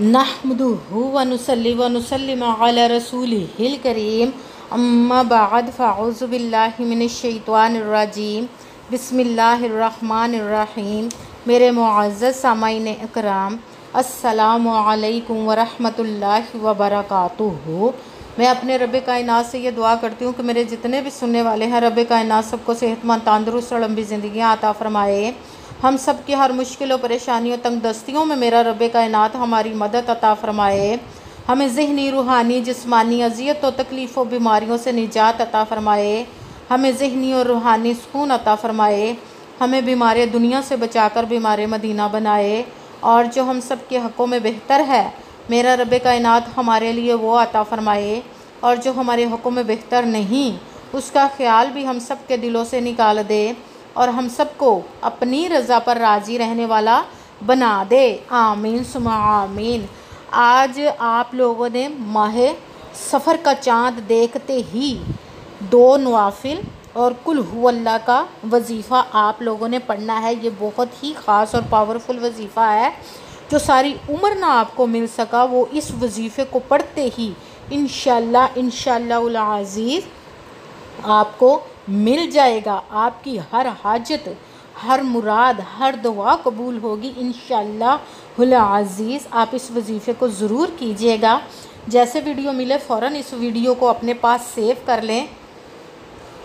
नहमदुहु व नुसल्ली व नुसल्लिमु अला रसूलिहिल करीम अम्मा बाद फ़अऊज़ु बिल्लाहि मिनश्शैतानिर रजीम बिस्मिल्लाहिर रहमानिर रहीम। मेरे मुअज़्ज़ज़ सामाईन इकराम, अस्सलामु अलैकुम व रहमतुल्लाहि व बरकातुहू। मैं अपने रब कायनात से ये दुआ करती हूँ कि मेरे जितने भी सुनने वाले हैं, रब कायनात सबको सेहतमंद, तंदुरुस्त और लंबी ज़िंदगियाँ अता फ़रमाए। हम सब की हर मुश्किलों, परेशानियों, तंग दस्तियों में मेरा रब कायनात हमारी मदद अता फ़रमाए। हमें ज़हनी, रूहानी, जिस्मानी अज़ियत और तकलीफ़ और बीमारियों से निजात अता फ़रमाए। हमें ज़हनी और रूहानी सुकून अता फ़रमाए। हमें बीमार दुनिया से बचाकर बीमार मदीना बनाए। और जो हम सब के हक़ों में बेहतर है, मेरा रब कायनात हमारे लिए वो अता फ़रमाए। और जो हमारे हक़ों में बेहतर नहीं, उसका ख़्याल भी हम सब के दिलों से निकाल दे और हम सबको अपनी रज़ा पर राज़ी रहने वाला बना दे। आमीन सुमा आमीन। आज आप लोगों ने माह सफ़र का चाँद देखते ही 2 नवाफिल और कुल हुवल्लाह का वजीफ़ा आप लोगों ने पढ़ना है। ये बहुत ही ख़ास और पावरफुल वजीफ़ा है जो सारी उम्र ना आपको मिल सका, वो इस वजीफ़े को पढ़ते ही इंशाअल्लाह उल अज़ीज़ आपको मिल जाएगा। आपकी हर हाजत, हर मुराद, हर दुआ कबूल होगी इंशाअल्लाहुल अज़ीज़। आप इस वजीफ़े को ज़रूर कीजिएगा। जैसे वीडियो मिले फ़ौरन इस वीडियो को अपने पास सेव कर लें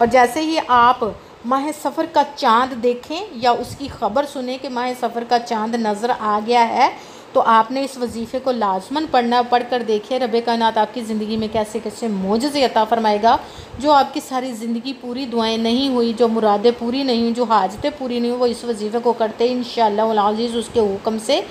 और जैसे ही आप माह सफ़र का चाँद देखें या उसकी ख़बर सुने कि माह सफ़र का चाँद नज़र आ गया है, तो आपने इस वजीफ़े को लाजमन पढ़ना। पढ़ कर देखिए रब कायनात आपकी ज़िंदगी में कैसे कैसे मोजज़े अता फ़रमाएगा। जो आपकी सारी ज़िंदगी पूरी दुआएं नहीं हुई, जो मुरादें पूरी नहीं हुई, जो हाजतें पूरी नहीं हुई, वो इस वजीफ़े को करते इंशाअल्लाह अज़ीज़ उसके हुक्म से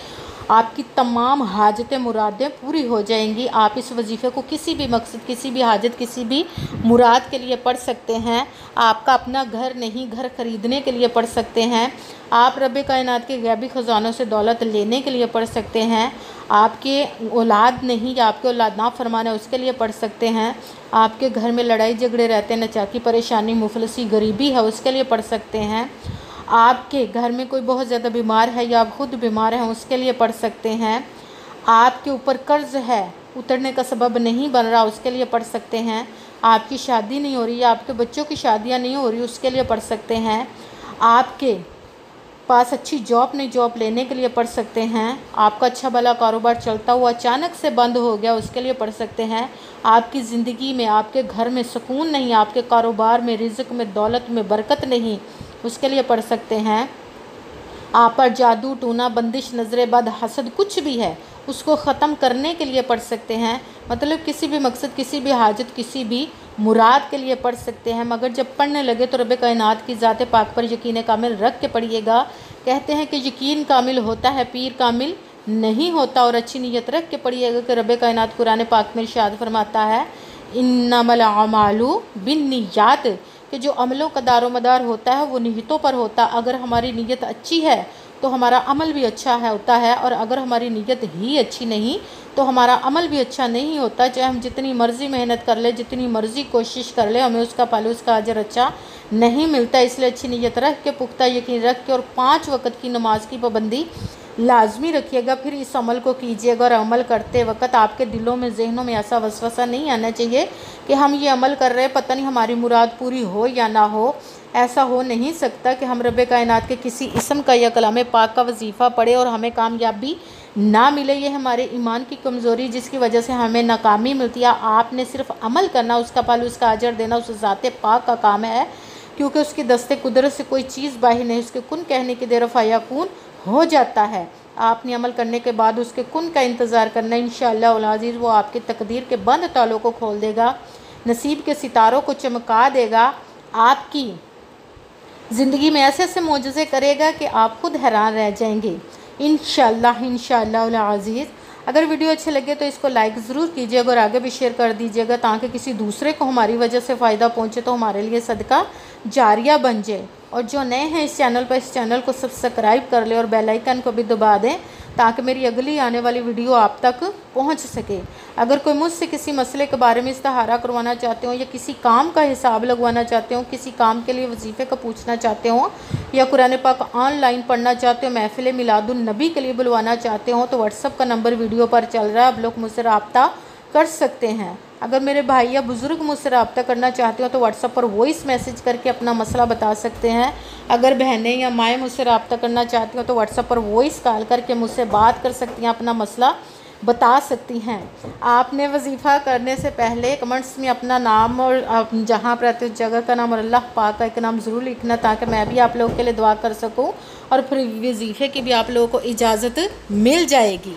आपकी तमाम हाजतें, मुरादें पूरी हो जाएंगी। आप इस वजीफ़े को किसी भी मकसद, किसी भी हाजत, किसी भी मुराद के लिए पढ़ सकते हैं। आपका अपना घर नहीं, घर ख़रीदने के लिए पढ़ सकते हैं। आप रब कायनात के गैबी ख़जानों से दौलत लेने के लिए पढ़ सकते हैं। आपके औलाद नहीं या आपके औलाद ना फरमाना है, उसके लिए पढ़ सकते हैं। आपके घर में लड़ाई झगड़े रहते हैं, नचाकी, परेशानी, मुफलसी, गरीबी है, उसके लिए पढ़ सकते हैं। आपके घर में कोई बहुत ज़्यादा बीमार है या आप खुद बीमार हैं, उसके लिए पढ़ सकते हैं। आपके ऊपर कर्ज़ है, उतरने का सबब नहीं बन रहा, उसके लिए पढ़ सकते हैं। आपकी शादी नहीं हो रही या आपके बच्चों की शादियां नहीं हो रही, उसके लिए पढ़ सकते हैं। आपके पास अच्छी जॉब नहीं, जॉब लेने के लिए पढ़ सकते हैं। आपका अच्छा भला कारोबार चलता हुआ अचानक से बंद हो गया, उसके लिए पढ़ सकते हैं। आपकी ज़िंदगी में, आपके घर में सुकून नहीं, आपके कारोबार में, रिज़्क़ में, दौलत में बरकत नहीं, उसके लिए पढ़ सकते हैं। आप पर जादू, टूना, बंदिश, नज़र बद, हसद कुछ भी है, उसको ख़त्म करने के लिए पढ़ सकते हैं। मतलब किसी भी मकसद, किसी भी हाजत, किसी भी मुराद के लिए पढ़ सकते हैं। मगर जब पढ़ने लगे तो रब कायनात की ज़ात पाक पर यकीन कामिल रख के पढ़िएगा। कहते हैं कि यकीन कामिल होता है, पीर कामिल नहीं होता। और अच्छी नीयत रख के पढ़िएगा कि रब कायनात कुरान पाक में इरशाद फरमाता है, इन्नमल अमालु बिन्नियात, कि जो अमलों का दारोमदार होता है वो नीयतों पर होता। अगर हमारी नीयत अच्छी है तो हमारा अमल भी अच्छा है होता है, और अगर हमारी नीयत ही अच्छी नहीं तो हमारा अमल भी अच्छा नहीं होता। चाहे हम जितनी मर्ज़ी मेहनत कर ले, जितनी मर्ज़ी कोशिश कर ले, हमें उसका फल, उसका अजर अच्छा नहीं मिलता। इसलिए अच्छी नीयत रख के, पुख्ता यकीन रख के और 5 वक़्त की नमाज की पाबंदी लाजमी रखिएगा। फिर इस अमल को कीजिएगा और अमल करते वक्त आपके दिलों में, जहनों में ऐसा वसवसा नहीं आना चाहिए कि हम ये अमल कर रहे हैं, पता नहीं हमारी मुराद पूरी हो या ना हो। ऐसा हो नहीं सकता कि हम रब कायनात के किसी इसम का या कलाम पाक का वजीफ़ा पढ़े और हमें कामयाबी ना मिले। ये हमारे ईमान की कमज़ोरी, जिसकी वजह से हमें नाकामी मिलती है। आपने सिर्फ अमल करना, उसका फल, उसका अजर देना उस ज़ात पाक का काम है, क्योंकि उसकी दस्ते कुदरत से कोई चीज़ बाहर नहीं। उसके कुन कहने की देर फ़याकून हो जाता है। आपने अमल करने के बाद उसके कुन का इंतज़ार करना। इंशाअल्लाह उल अज़ीज़ वो आपके तकदीर के बंद तालों को खोल देगा, नसीब के सितारों को चमका देगा, आपकी ज़िंदगी में ऐसे ऐसे मोजज़े करेगा कि आप खुद हैरान रह जाएंगे इंशाअल्लाह उल अज़ीज़। अगर वीडियो अच्छे लगे तो इसको लाइक ज़रूर कीजिएगा और आगे भी शेयर कर दीजिएगा, ताकि किसी दूसरे को हमारी वजह से फ़ायदा पहुँचे तो हमारे लिए सदका जारिया बन जाए। और जो नए हैं इस चैनल पर, इस चैनल को सब्सक्राइब कर ले और बेल आइकन को भी दबा दें, ताकि मेरी अगली आने वाली वीडियो आप तक पहुंच सके। अगर कोई मुझसे किसी मसले के बारे में इस्तिहारा करवाना चाहते हो या किसी काम का हिसाब लगवाना चाहते हो, किसी काम के लिए वजीफ़े का पूछना चाहते हो या कुरान पाक ऑनलाइन पढ़ना चाहते हो, महफिल मिलादुन नबी के लिए बुलवाना चाहते हो तो व्हाट्सअप का नंबर वीडियो पर चल रहा है, आप लोग मुझसे रब्ता कर सकते हैं। अगर मेरे भाई या बुज़ुर्ग मुझसे रब्ता करना चाहते हो तो व्हाट्सअप पर वॉइस मैसेज करके अपना मसला बता सकते हैं। अगर बहनें या माएँ मुझसे रब्ता करना चाहती हो तो व्हाट्सअप पर वॉइस कॉल करके मुझसे बात कर सकती हैं, अपना मसला बता सकती हैं। आपने वजीफ़ा करने से पहले कमेंट्स में अपना नाम और आप जहाँ पर रहते हो जगह का नाम और अल्लाह पाक का एक नाम ज़रूर लिखना, ताकि मैं भी आप लोगों के लिए दुआ कर सकूँ और फिर वजीफ़े की भी आप लोगों को इजाज़त मिल जाएगी।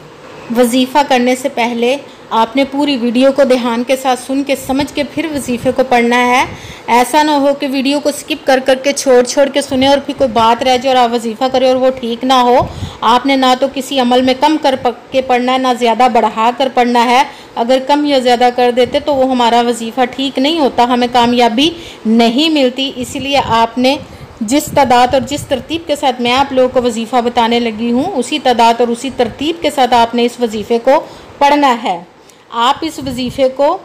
वजीफ़ा करने से पहले आपने पूरी वीडियो को ध्यान के साथ सुन के समझ के फिर वजीफ़े को पढ़ना है। ऐसा ना हो कि वीडियो को स्किप कर के छोड़ के सुने और फिर कोई बात रह जाए और आप वजीफ़ा करें और वो ठीक ना हो। आपने ना तो किसी अमल में कम कर के पढ़ना है, ना ज़्यादा बढ़ा कर पढ़ना है। अगर कम या ज़्यादा कर देते तो वो हमारा वजीफ़ा ठीक नहीं होता, हमें कामयाबी नहीं मिलती। इसलिए आपने जिस तादाद और जिस तरतीब के साथ मैं आप लोगों को वजीफ़ा बताने लगी हूँ, उसी तादाद और उसी तरतीब के साथ आपने इस वजीफ़े को पढ़ना है। आप इस वजीफ़े को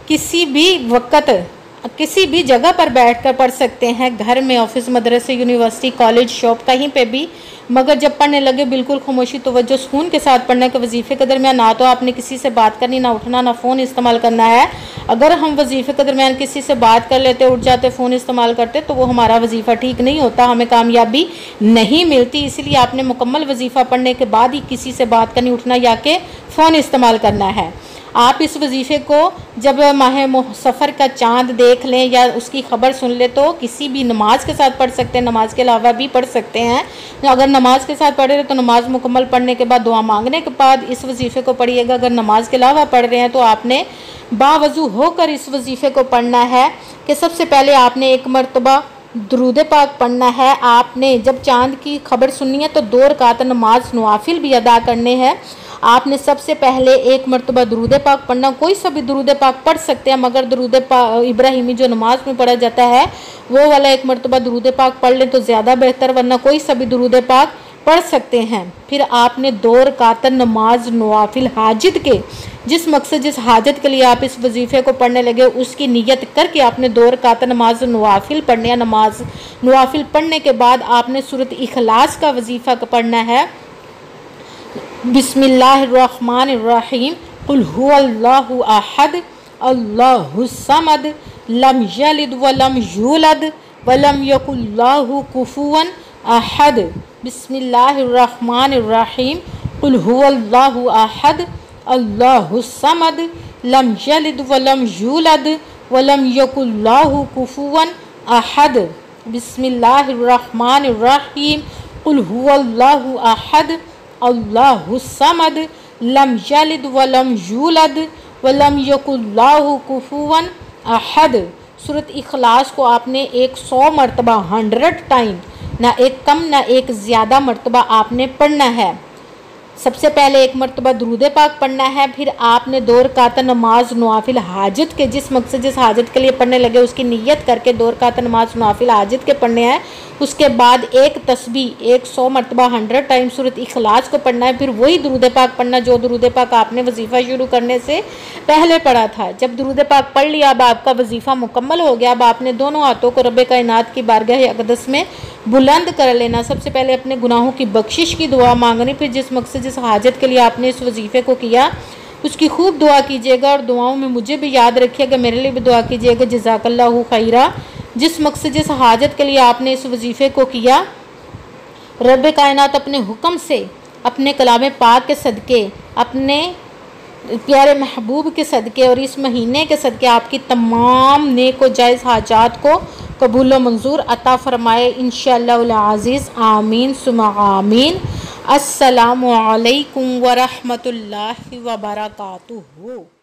किसी भी वक्त किसी भी जगह पर बैठकर पढ़ सकते हैं, घर में, ऑफिस, मदरसे, यूनिवर्सिटी, कॉलेज, शॉप, कहीं पे भी। मगर जब पढ़ने लगे बिल्कुल खामोशी तवज्जो सुकून के साथ पढ़ना कि वजीफ़े के दरमियान ना तो आपने किसी से बात करनी, ना उठना, ना फ़ोन इस्तेमाल करना है। अगर हम वजीफ़े के दरमियान किसी से बात कर लेते, उठ जाते, फ़ोन इस्तेमाल करते तो वो हमारा वजीफ़ा ठीक नहीं होता, हमें कामयाबी नहीं मिलती। इसलिए आपने मुकम्मल वजीफ़ा पढ़ने के बाद ही किसी से बात करनी, उठना या कि फ़ोन इस्तेमाल करना है। आप इस वजीफ़े को जब माह सफ़र का चाँद देख लें या उसकी ख़बर सुन ले तो किसी भी नमाज के साथ पढ़ सकते हैं, नमाज के अलावा भी पढ़ सकते हैं। अगर नमाज के साथ पढ़ रहे तो नमाज मुकम्मल पढ़ने के बाद दुआ मांगने के बाद इस वजीफ़े को पढ़िएगा। अगर नमाज के अलावा पढ़ रहे हैं तो आपने बावज़ू होकर इस वजीफ़े को पढ़ना है कि सबसे पहले आपने एक मरतबा दुरूद पाक पढ़ना है। आपने जब चाँद की खबर सुननी है तो 2 रकात नमाज नवाफिल भी अदा करने हैं। आपने सबसे पहले एक मरतबा दुरूद पाक पढ़ना, कोई सा भी दुरूद पाक पढ़ सकते हैं, मगर दुरूद इब्राहिमी जो नमाज में पढ़ा जाता है वो वाला एक मरतबा दुरूद पाक पढ़ लें तो ज़्यादा बेहतर, वरना कोई सा भी दुरूद पाक पढ़ सकते हैं। फिर आपने 2 रकात नमाज नवाफिल हाजित के, जिस मकसद जिस हाजत के लिए आप इस वजीफ़े को पढ़ने लगे उसकी नियत करके आपने 2 रकात नमाज नवाफिल पढ़ने हैं। नमाज नवाफिल पढ़ने के बाद आपने सूरत इखलास का वजीफ़ा पढ़ना है। बिस्मिल्लाहिर्रहमानिर्रहीम, कुल हुवल्लाहु अहद अल्लाहुस समद लम यलिद वलम यूलद वलम यकुल्लाहु कुफुवन अहद। बिस्मिल्लाहिर्रहमानिर्रहीम, कुल हुवल्लाहु अहद अल्लाहुस समद लम यलिद वलम यूलद वलम यकुल्लाहु कुफुवन अहद। बिस्मिल्लाहिर्रहमानिर्रहीम, कुल हुवल्लाहु अहद अल्लाहुस समद लम यलिद वलम यूलद वलम यकुल्लाहु कुफुवन अहद। सूरत इखलास को आपने 100 मरतबा 100 टाइम, ना एक कम ना एक ज़्यादा मरतबा आपने पढ़ना है। सबसे पहले एक मरतबा दुरूद पाक पढ़ना है, फिर आपने 2 रकात नमाज नवाफिल हाजत के, जिस मकसद जिस हाजत के लिए पढ़ने लगे उसकी नियत करके 2 रकात नमाज नवाफिल हाजत के पढ़ने हैं। उसके बाद एक तस्बीह 100 मरतबा 100 टाइम सूरत इखलास को पढ़ना है। फिर वही दुरूद पाक पढ़ना जो दुरूद पाक आपने वजीफ़ा शुरू करने से पहले पढ़ा था। जब दुरूद पाक पढ़ लिया, अब आपका वजीफ़ा मुकम्मल हो गया। अब आपने दोनों हाथों को रब कायनात की बारगाह अक़दस में बुलंद कर लेना। सबसे पहले अपने गुनाहों की बख्शिश की दुआ मांगनी, फिर जिस मकसद जिस हाजत के लिए आपने इस वजीफ़े को किया उसकी खूब दुआ कीजिएगा और दुआओं में मुझे भी याद रखिएगा, मेरे लिए भी दुआ कीजिएगा। जज़ाकल्लाहु खैरा। जिस मकसद जिस हाजत के लिए आपने इस वजीफ़े को किया, रब कायनात अपने हुक्म से, अपने कलाम पाक के सदक़े, अपने प्यारे महबूब के सदक़े और इस महीने के सदक़े आपकी तमाम नेक व जायज़ हाजात को कबूल व मंजूर अता फ़रमाए इंशाअल्लाह अज़ीज़। आमीन सुम्मा आमीन। अस्सलामु अलैकुम व रहमतुल्लाहि व बरकातुहू।